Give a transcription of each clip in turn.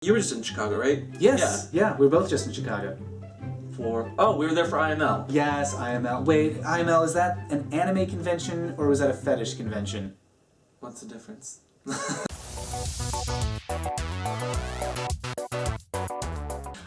You were just in Chicago, right? Yes. Yeah, we were both just in Chicago. We were there for IML. Yes, IML. Wait, IML, is that an anime convention or was that a fetish convention? What's the difference?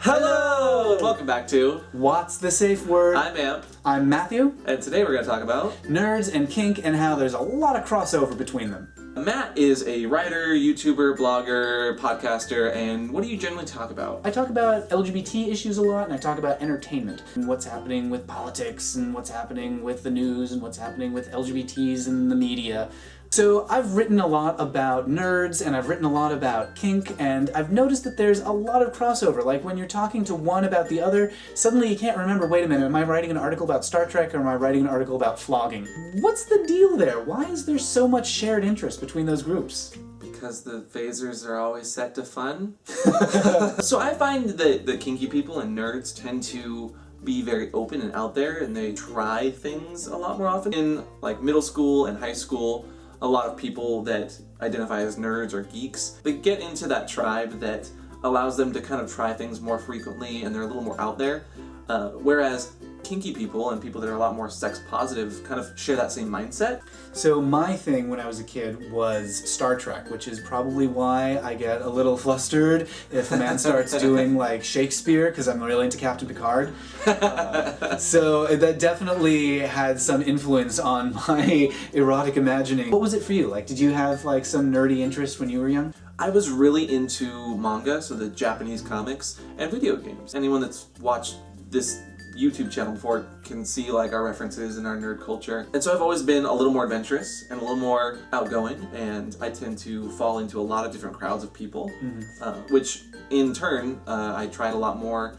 Hello! Welcome back to What's the Safe Word? I'm Amp. I'm Matthew. And today we're going to talk about Nerds and Kink and how there's a lot of crossover between them. Matt is a writer, YouTuber, blogger, podcaster, and what do you generally talk about? I talk about LGBT issues a lot, and I talk about entertainment, and what's happening with politics, and what's happening with the news, and what's happening with LGBTs and the media. So I've written a lot about nerds, and I've written a lot about kink, and I've noticed that there's a lot of crossover. Like when you're talking to one about the other, suddenly you can't remember, wait a minute, am I writing an article about Star Trek or am I writing an article about flogging? What's the deal there? Why is there so much shared interest between those groups? Because the phasers are always set to fun. So I find that the kinky people and nerds tend to be very open and out there, and they try things a lot more often. In like middle school and high school, a lot of people that identify as nerds or geeks, they get into that tribe that allows them to kind of try things more frequently, and they're a little more out there. Whereas kinky people and people that are a lot more sex positive kind of share that same mindset. So my thing when I was a kid was Star Trek, which is probably why I get a little flustered if a man starts doing like Shakespeare, because I'm really into Captain Picard. So that definitely had some influence on my erotic imagining. What was it for you? Like, did you have like some nerdy interest when you were young? I was really into manga, so the Japanese comics, and video games. Anyone that's watched this YouTube channel before can see like our references in our nerd culture. And so I've always been a little more adventurous and a little more outgoing, and I tend to fall into a lot of different crowds of people, which in turn, I tried a lot more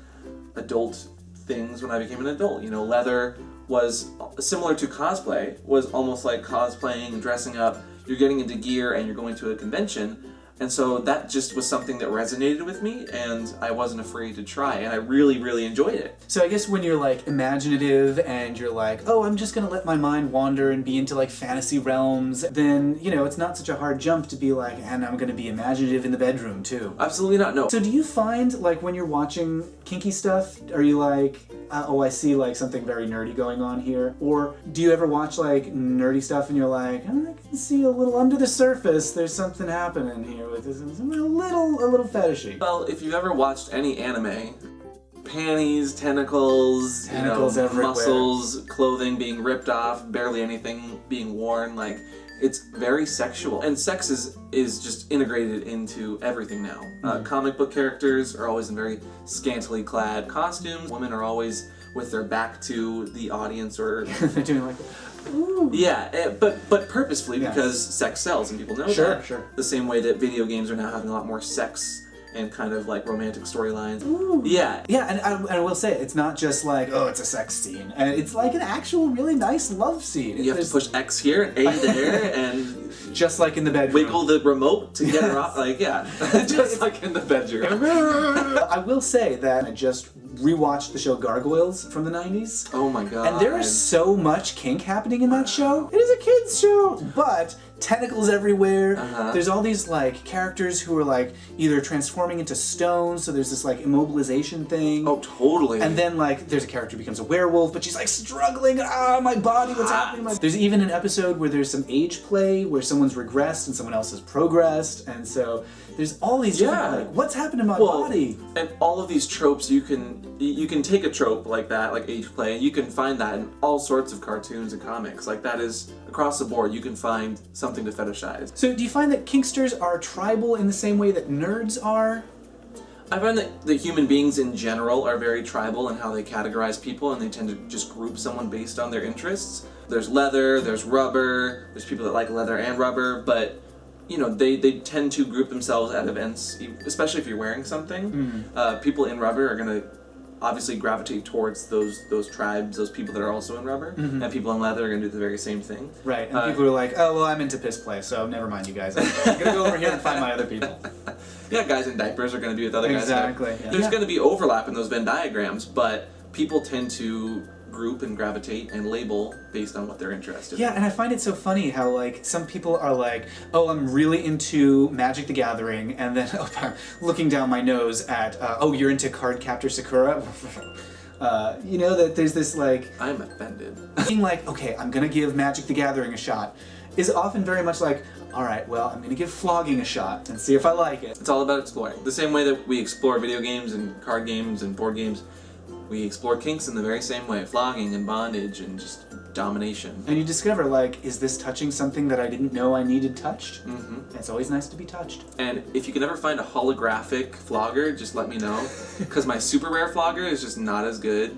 adult things when I became an adult. You know, leather was similar to cosplay, was almost like cosplaying and dressing up. You're getting into gear and you're going to a convention. And so that just was something that resonated with me, and I wasn't afraid to try, and I really, really enjoyed it. So I guess when you're like imaginative and you're like, oh, I'm just gonna let my mind wander and be into like fantasy realms, then, you know, it's not such a hard jump to be like, and I'm gonna be imaginative in the bedroom too. Absolutely not, no. So do you find like when you're watching kinky stuff, are you like, oh, I see like something very nerdy going on here? Or do you ever watch like nerdy stuff and you're like, oh, I can see a little under the surface, there's something happening here with this, a little fetishy? Well, if you've ever watched any anime, panties, tentacles everywhere. muscles, clothing being ripped off, barely anything being worn, like, it's very sexual. And sex is just integrated into everything now. Comic book characters are always in very scantily clad costumes. Women are always with their back to the audience, or They're doing like, ooh. yeah, but purposefully, because sex sells and people know that. Sure. The same way that video games are now having a lot more sex and kind of like romantic storylines. Ooh. Yeah, and I will say, it's not just like, oh, it's a sex scene. And it's like an actual really nice love scene. You have to push X here and A there, and just like in the bedroom. wiggle the remote to get her off. Like, yeah, just like in the bedroom. I will say that I just rewatched the show Gargoyles from the 90s. Oh my god. And there is so much kink happening in that show. It is a kid's show, but tentacles everywhere. There's all these like characters who are like either transforming into stone, so there's this like immobilization thing. Oh, totally. And then like there's a character who becomes a werewolf, but she's like struggling, my body, what's happening? There's even an episode where there's some age play where someone's regressed and someone else has progressed, and so there's all these different, like, what's happened to my body? And all of these tropes, you can take a trope like that, like age play, and you can find that in all sorts of cartoons and comics. Like, that is across the board, you can find something to fetishize. So do you find that kinksters are tribal in the same way that nerds are? I find that human beings in general are very tribal in how they categorize people, and they tend to just group someone based on their interests. There's leather, there's rubber, there's people that like leather and rubber, but you know, they tend to group themselves at events, especially if you're wearing something. People in rubber are going to obviously gravitate towards those tribes, those people that are also in rubber, and people in leather are going to do the very same thing. Right, and people are like, oh, well, I'm into piss play, so never mind you guys. I'm going to go over here and find my other people. Yeah, guys in diapers are going to be with other guys. Exactly. Yeah. There's going to be overlap in those Venn diagrams, but people tend to group and gravitate and label based on what they're interested in. Yeah, and I find it so funny how, like, some people are like, oh, I'm really into Magic the Gathering, and then I'm looking down my nose at, oh, you're into Cardcaptor Sakura? You know, that there's this, like... I'm offended. Being like, okay, I'm gonna give Magic the Gathering a shot, is often very much like, alright, well, I'm gonna give flogging a shot and see if I like it. It's all about exploring. The same way that we explore video games and card games and board games, we explore kinks in the very same way. Flogging and bondage and just domination. And you discover, like, is this touching something that I didn't know I needed touched? Mm-hmm. It's always nice to be touched. And if you can ever find a holographic flogger, just let me know. Because my super rare flogger is just not as good.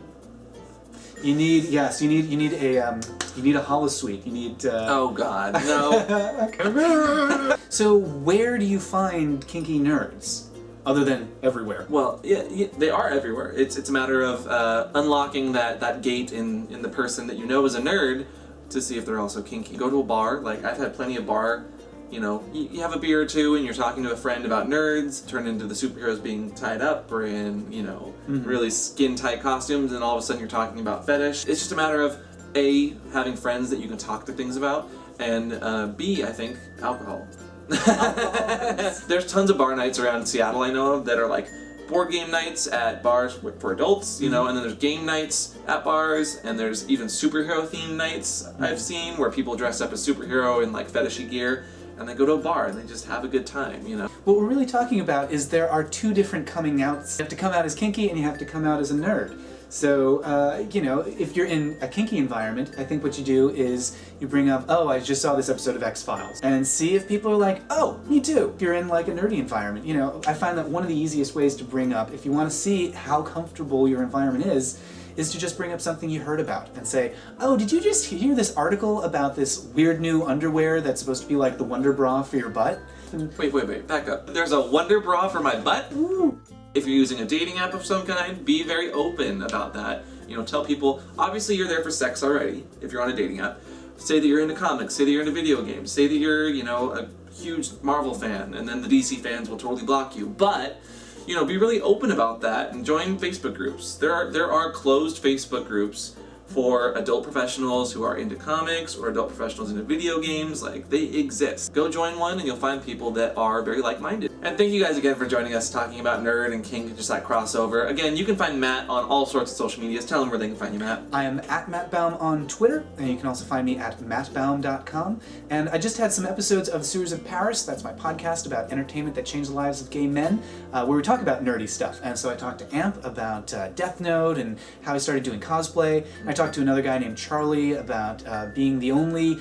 You need, yes, you need a holosuite. You need, Oh god, no. So where do you find kinky nerds? Other than everywhere. Well, yeah, they are everywhere. It's a matter of unlocking that gate in the person that you know is a nerd to see if they're also kinky. Go to a bar, like I've had plenty of bar, you know, you have a beer or two and you're talking to a friend about nerds, turn into the superheroes being tied up or in, you know, really skin-tight costumes, and all of a sudden you're talking about fetish. It's just a matter of A, having friends that you can talk to things about, and B, I think, alcohol. There's tons of bar nights around Seattle I know of that are like board game nights at bars for adults, you know, and then there's game nights at bars, and there's even superhero themed nights I've seen where people dress up as superhero in like fetishy gear and they go to a bar and they just have a good time, you know. What we're really talking about is there are two different coming outs. You have to come out as kinky and you have to come out as a nerd. So, you know, if you're in a kinky environment, I think what you do is you bring up, oh, I just saw this episode of X-Files, and see if people are like, oh, me too. If you're in like a nerdy environment, you know, I find that one of the easiest ways to bring up, if you want to see how comfortable your environment is to just bring up something you heard about and say, oh, did you just hear this article about this weird new underwear that's supposed to be like the Wonder Bra for your butt? Wait, back up. There's a Wonder Bra for my butt? Ooh. If you're using a dating app of some kind, be very open about that. You know, tell people, obviously you're there for sex already, if you're on a dating app. Say that you're into comics, say that you're into video games, say that you're, you know, a huge Marvel fan, and then the DC fans will totally block you. But, you know, be really open about that and join Facebook groups. There are closed Facebook groups for adult professionals who are into comics or adult professionals into video games. Like, they exist. Go join one and you'll find people that are very like-minded. And thank you guys again for joining us talking about Nerd and Kink, just that crossover. Again, you can find Matt on all sorts of social medias. Tell them where they can find you, Matt. I am at Matt Baume on Twitter, and you can also find me at mattbaum.com. And I just had some episodes of Sewers of Paris. That's my podcast about entertainment that changed the lives of gay men, where we talk about nerdy stuff. And so I talked to Amp about Death Note and how he started doing cosplay. And I talked to another guy named Charlie about being the only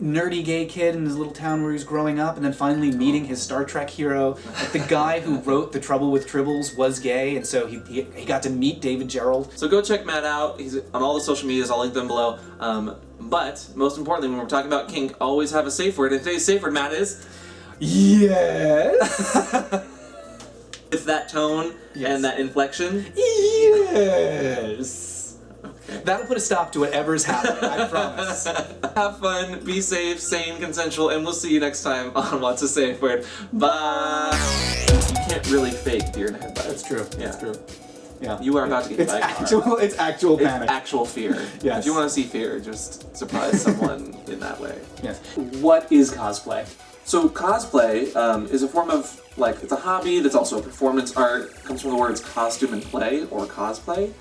nerdy gay kid in his little town where he was growing up, and then finally meeting his Star Trek hero. Like, the guy who wrote The Trouble with Tribbles was gay, and so he got to meet David Gerald. So go check Matt out. He's on all the social medias. I'll link them below. But most importantly, when we're talking about kink, always have a safe word. And today's safe word, Matt, is yes. with that tone and that inflection. Yes. Okay. That'll put a stop to whatever's happening, I promise. Have fun, be safe, sane, consensual, and we'll see you next time on What's a Safe Word. Bye! You can't really fake deer in the headbutt. That's true. Yeah. That's true. Yeah. You are about to get hit by a car. It's actual panic. It's actual fear. Yes. If you want to see fear, just surprise someone in that way. Yes. What is cosplay? So cosplay is a form of, like, it's a hobby that's also a performance art. It comes from the words costume and play, or cosplay.